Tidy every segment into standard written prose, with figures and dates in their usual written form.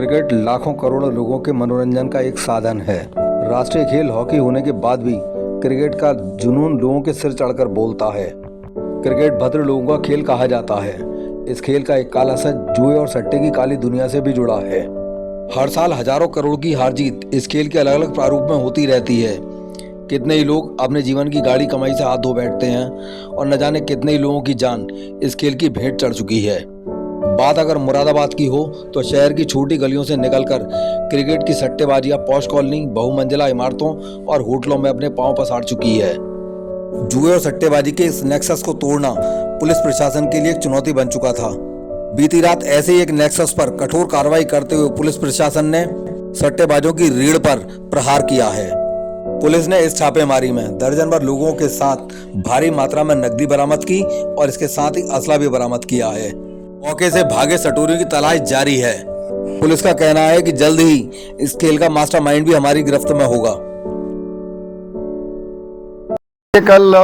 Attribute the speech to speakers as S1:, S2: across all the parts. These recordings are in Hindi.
S1: क्रिकेट लाखों करोड़ों लोगों के मनोरंजन का एक साधन है। राष्ट्रीय खेल हॉकी होने के बाद भी क्रिकेट का जुनून लोगों के सिर चढ़कर बोलता है। क्रिकेट भद्र लोगों का खेल कहा जाता है। इस खेल का एक काला सच जुए और सट्टे की काली दुनिया से भी जुड़ा है। हर साल हजारों करोड़ की हार जीत इस खेल के अलग अलग प्रारूप में होती रहती है। कितने ही लोग अपने जीवन की गाढ़ी कमाई से हाथ धो बैठते हैं और न जाने कितने ही लोगों की जान इस खेल की भेंट चढ़ चुकी है। बात अगर मुरादाबाद की हो तो शहर की छोटी गलियों से निकलकर क्रिकेट की सट्टेबाजियां पॉश कॉलोनी, बहुमंजिला इमारतों और होटलों में अपने पांव पसार चुकी है। जुए और सट्टेबाजी के इस नेक्सस को तोड़ना पुलिस प्रशासन के लिए एक चुनौती बन चुका था। बीती रात ऐसे ही एक नेक्सस पर कठोर कार्रवाई करते हुए पुलिस प्रशासन ने सट्टेबाजों की रीढ़ पर प्रहार किया है। पुलिस ने इस छापेमारी में दर्जन भर लोगों के साथ भारी मात्रा में नकदी बरामद की और इसके साथ ही असला भी बरामद किया है। मौके से भागे सटोरियों की तलाश जारी है। पुलिस का कहना है कि जल्द ही इस खेल का मास्टरमाइंड भी हमारी गिरफ्त में होगा।
S2: कल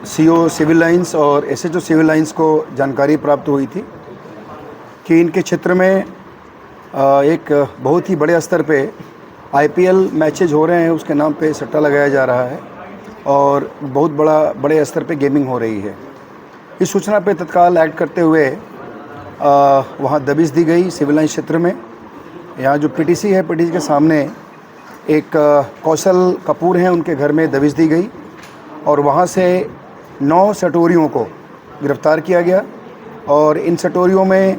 S2: सीओ सिविल लाइंस और एसएचओ सिविल लाइंस को जानकारी प्राप्त हुई थी कि इनके क्षेत्र में एक बहुत ही बड़े स्तर पे आईपीएल मैचेज हो रहे हैं, उसके नाम पे सट्टा लगाया जा रहा है और बहुत बड़े स्तर पे गेमिंग हो रही है। इस सूचना पे तत्काल एक्ट करते हुए वहाँ दबिश दी गई सिविल लाइन क्षेत्र में। यहाँ जो पीटीसी है, पीटीसी के सामने एक कौशल कपूर हैं, उनके घर में दबिश दी गई और वहाँ से 9 सटोरियों को गिरफ्तार किया गया। और इन सटोरियों में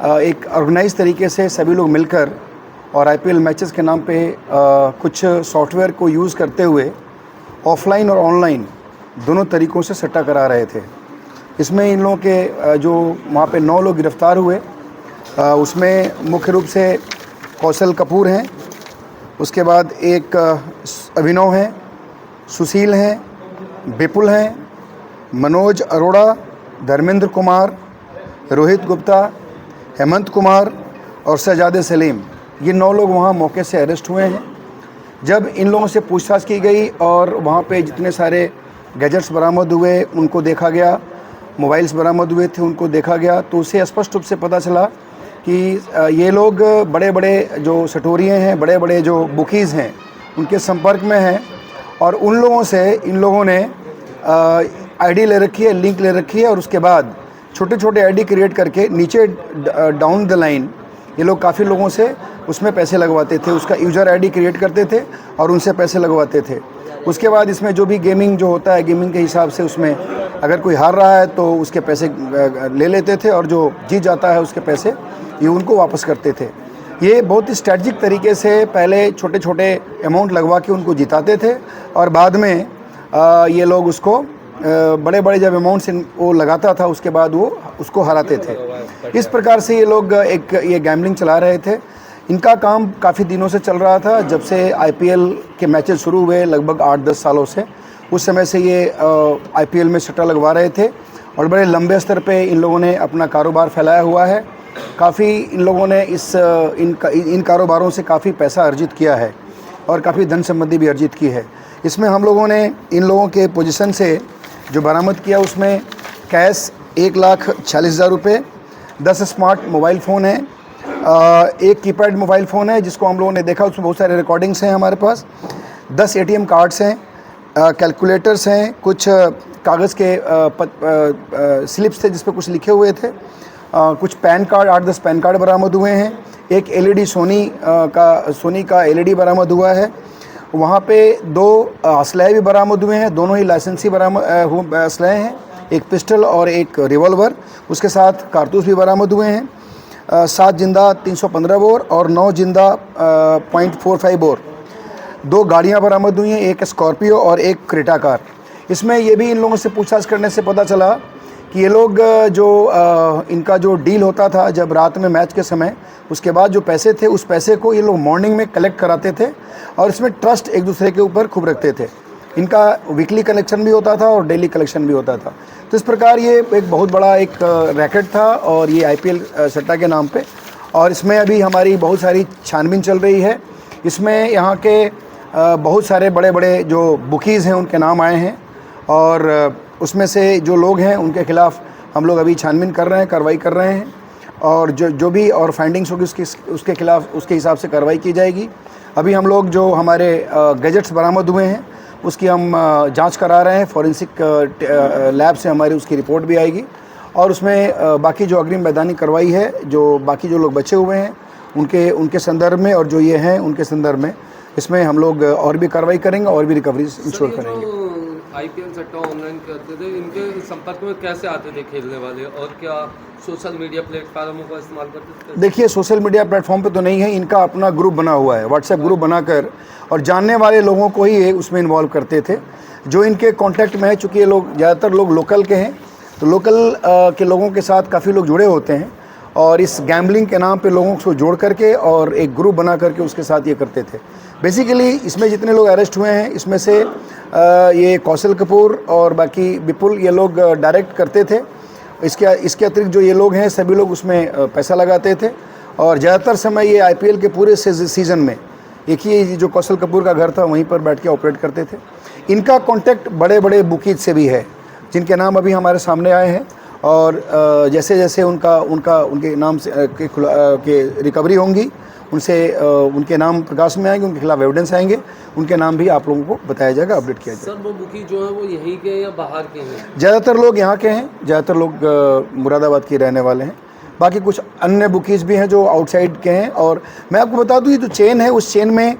S2: एक ऑर्गेनाइज तरीके से सभी लोग मिलकर और आईपीएल मैचेस के नाम पे कुछ सॉफ्टवेयर को यूज़ करते हुए ऑफलाइन और ऑनलाइन दोनों तरीक़ों से सट्टा करा रहे थे। इसमें इन लोगों के जो वहाँ पे 9 लोग गिरफ्तार हुए, उसमें मुख्य रूप से कौशल कपूर हैं, उसके बाद एक अभिनव हैं, सुशील हैं, विपुल हैं, मनोज अरोड़ा, धर्मेंद्र कुमार, रोहित गुप्ता, हेमंत कुमार और शहजादे सलीम, ये 9 लोग वहाँ मौके से अरेस्ट हुए हैं। जब इन लोगों से पूछताछ की गई और वहाँ पे जितने सारे गैजेट्स बरामद हुए उनको देखा गया, मोबाइल्स बरामद हुए थे उनको देखा गया, तो उसे स्पष्ट रूप से पता चला कि ये लोग बड़े बड़े जो सटोरिये हैं, बड़े बड़े जो बुकीज़ हैं, उनके संपर्क में हैं और उन लोगों से इन लोगों ने आईडी ले रखी है, लिंक ले रखी है और उसके बाद छोटे छोटे आईडी क्रिएट करके नीचे डाउन द लाइन ये लोग काफ़ी लोगों से उसमें पैसे लगवाते थे। उसका यूज़र आईडी क्रिएट करते थे और उनसे पैसे लगवाते थे। उसके बाद इसमें जो भी गेमिंग जो होता है, गेमिंग के हिसाब से उसमें अगर कोई हार रहा है तो उसके पैसे ले लेते थे और जो जीत जाता है उसके पैसे ये उनको वापस करते थे। ये बहुत ही स्ट्रैटेजिक तरीके से पहले छोटे छोटे अमाउंट लगवा के उनको जिताते थे और बाद में ये लोग उसको बड़े बड़े जब अमाउंट्स वो लगाता था उसके बाद वो उसको हराते थे। इस प्रकार से ये लोग ये गैम्बलिंग चला रहे थे। इनका काम काफ़ी दिनों से चल रहा था, जब से आईपीएल के मैचेस शुरू हुए लगभग 8-10 सालों से। उस समय से ये आईपीएल में सट्टा लगवा रहे थे और बड़े लंबे स्तर पे इन लोगों ने अपना कारोबार फैलाया हुआ है। काफ़ी इन लोगों ने इन कारोबारों से काफ़ी पैसा अर्जित किया है और काफ़ी धन संपत्ति भी अर्जित की है। इसमें हम लोगों ने इन लोगों के पोजीशन से जो बरामद किया उसमें कैश 1,46,000 रुपये, 10 स्मार्ट मोबाइल फ़ोन है, एक कीपैड मोबाइल फ़ोन है जिसको हम लोगों ने देखा, उसमें बहुत सारे रिकॉर्डिंग्स हैं हमारे पास, 10 एटीएम कार्ड्स हैं, कैलकुलेटर्स हैं, कुछ कागज़ के स्लिप्स थे जिस पर कुछ लिखे हुए थे, कुछ पैन कार्ड 8-10 पैन कार्ड बरामद हुए हैं, एक एलईडी सोनी का एलईडी बरामद हुआ है। वहाँ पे 2 असलहे भी बरामद हुए हैं, दोनों ही लाइसेंसी बरामद असलहे हैं, एक पिस्टल और एक रिवॉल्वर, उसके साथ कारतूस भी बरामद हुए हैं। 7 जिंदा 315 बोर और 9 जिंदा .45 बोर। 2 गाड़ियाँ बरामद हुई हैं, एक स्कॉर्पियो और एक क्रेटा कार। इसमें ये भी इन लोगों से पूछताछ करने से पता चला कि ये लोग जो इनका जो डील होता था जब रात में मैच के समय, उसके बाद जो पैसे थे उस पैसे को ये लोग मॉर्निंग में कलेक्ट कराते थे और इसमें ट्रस्ट एक दूसरे के ऊपर खूब रखते थे। इनका वीकली कलेक्शन भी होता था और डेली कलेक्शन भी होता था। तो इस प्रकार ये एक बहुत बड़ा एक रैकेट था और ये आईपीएल सट्टा के नाम पे, और इसमें अभी हमारी बहुत सारी छानबीन चल रही है। इसमें यहाँ के बहुत सारे बड़े बड़े जो बुकीज़ हैं उनके नाम आए हैं और उसमें से जो लोग हैं उनके खिलाफ़ हम लोग अभी छानबीन कर रहे हैं, कार्रवाई कर रहे हैं। और जो भी और फाइंडिंग्स होगी उसके खिलाफ उसके हिसाब से कार्रवाई की जाएगी। अभी हम लोग जो हमारे गैजेट्स बरामद हुए हैं उसकी हम जांच करा रहे हैं, फॉरेंसिक लैब से हमारी उसकी रिपोर्ट भी आएगी और उसमें बाकी जो अग्रिम वैधानिक कार्रवाई है, जो बाकी जो लोग बचे हुए हैं उनके संदर्भ में और जो ये हैं उनके संदर्भ में, इसमें हम लोग और भी कार्रवाई करेंगे और भी रिकवरी इंश्योर करेंगे।
S3: आईपीएल सट्टा ऑनलाइन करते थे, इनके संपर्क में कैसे आते थे खेलने वाले और क्या सोशल मीडिया प्लेटफॉर्मों का इस्तेमाल करते थे?
S2: देखिए, सोशल मीडिया प्लेटफॉर्म पे तो नहीं है, इनका अपना ग्रुप बना हुआ है, व्हाट्सएप ग्रुप बनाकर, और जानने वाले लोगों को ही ये उसमें इन्वॉल्व करते थे जो इनके कांटेक्ट में है। चूँकि ये लोग ज़्यादातर लोग लोकल के हैं तो लोकल के लोगों के साथ काफ़ी लोग जुड़े होते हैं और इस गैम्बलिंग के नाम पे लोगों को जोड़ करके और एक ग्रुप बना करके उसके साथ ये करते थे। बेसिकली इसमें जितने लोग अरेस्ट हुए हैं इसमें से ये कौशल कपूर और बाकी विपुल, ये लोग डायरेक्ट करते थे। इसके अतिरिक्त जो ये लोग हैं सभी लोग उसमें पैसा लगाते थे और ज़्यादातर समय ये आईपीएल के पूरे सीज़न में एक ही जो कौशल कपूर का घर था वहीं पर बैठ के ऑपरेट करते थे। इनका कॉन्टैक्ट बड़े बड़े बुकीज से भी है जिनके नाम अभी हमारे सामने आए हैं और जैसे जैसे उनके नाम से के रिकवरी होंगी उनसे उनके नाम प्रकाश में आएंगे, उनके खिलाफ एविडेंस आएंगे, उनके नाम भी आप लोगों को बताया जाएगा, अपडेट किया जाएगा।
S3: सर वो बुकी जो है वो यहीं के या बाहर के हैं?
S2: ज़्यादातर लोग यहाँ के हैं, ज़्यादातर लोग मुरादाबाद के रहने वाले हैं। बाकी कुछ अन्य बुकीज़ भी हैं जो आउटसाइड के हैं। और मैं आपको बता दूँ, ये जो चेन है उस चेन में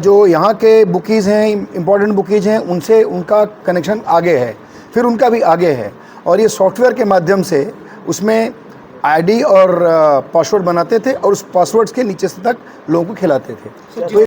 S2: जो यहाँ के बुकीज़ हैं, इम्पॉर्टेंट बुकीज़ हैं, उनसे उनका कनेक्शन आगे है, फिर उनका भी आगे है और ये सॉफ्टवेयर के माध्यम से उसमें आईडी और पासवर्ड बनाते थे और उस पासवर्ड्स के नीचे से तक लोगों को खिलाते थे। तो